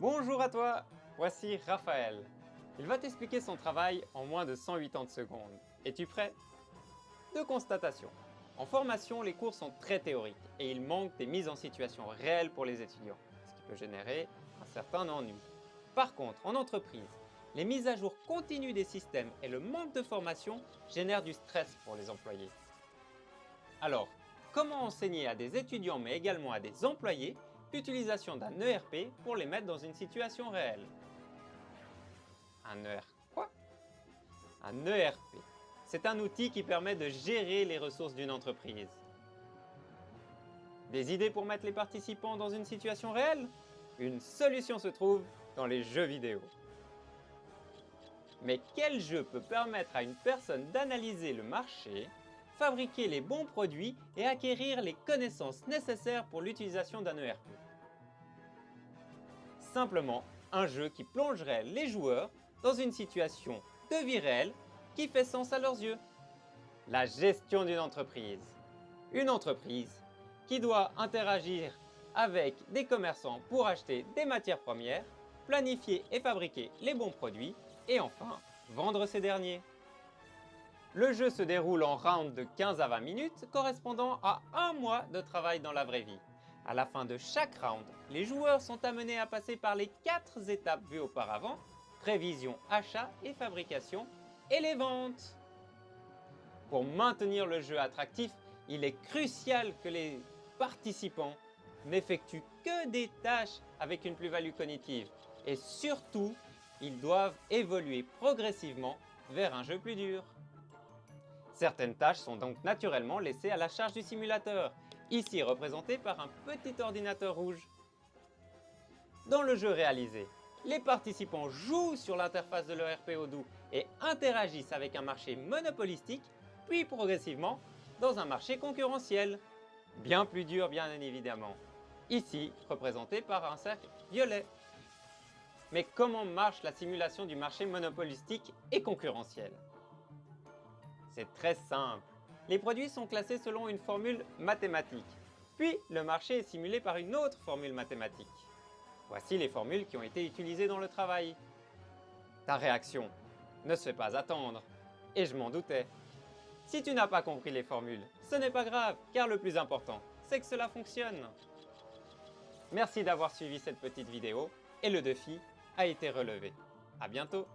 Bonjour à toi, voici Raphaël. Il va t'expliquer son travail en moins de 180 secondes. Es-tu prêt? Deux constatations. En formation, les cours sont très théoriques et il manque des mises en situation réelles pour les étudiants, ce qui peut générer un certain ennui. Par contre, en entreprise, les mises à jour continues des systèmes et le manque de formation génèrent du stress pour les employés. Alors, comment enseigner à des étudiants mais également à des employés l'utilisation d'un ERP pour les mettre dans une situation réelle? Un quoi? Un ERP. C'est un outil qui permet de gérer les ressources d'une entreprise. Des idées pour mettre les participants dans une situation réelle? Une solution se trouve dans les jeux vidéo. Mais quel jeu peut permettre à une personne d'analyser le marché, fabriquer les bons produits et acquérir les connaissances nécessaires pour l'utilisation d'un ERP? Simplement, un jeu qui plongerait les joueurs dans une situation de vie réelle qui fait sens à leurs yeux. La gestion d'une entreprise. Une entreprise qui doit interagir avec des commerçants pour acheter des matières premières, planifier et fabriquer les bons produits et enfin vendre ces derniers. Le jeu se déroule en rounds de 15 à 20 minutes correspondant à un mois de travail dans la vraie vie. À la fin de chaque round, les joueurs sont amenés à passer par les 4 étapes vues auparavant: prévision, achat et fabrication, et les ventes. Pour maintenir le jeu attractif, il est crucial que les participants n'effectuent que des tâches avec une plus-value cognitive. Et surtout, ils doivent évoluer progressivement vers un jeu plus dur. Certaines tâches sont donc naturellement laissées à la charge du simulateur, ici représenté par un petit ordinateur rouge. Dans le jeu réalisé, les participants jouent sur l'interface de l'ERP Odoo et interagissent avec un marché monopolistique, puis progressivement dans un marché concurrentiel. Bien plus dur bien évidemment, ici représenté par un cercle violet. Mais comment marche la simulation du marché monopolistique et concurrentiel? C'est très simple. Les produits sont classés selon une formule mathématique, puis le marché est simulé par une autre formule mathématique. Voici les formules qui ont été utilisées dans le travail. Ta réaction ne se fait pas attendre, et je m'en doutais. Si tu n'as pas compris les formules, ce n'est pas grave, car le plus important, c'est que cela fonctionne. Merci d'avoir suivi cette petite vidéo, et le défi a été relevé. À bientôt!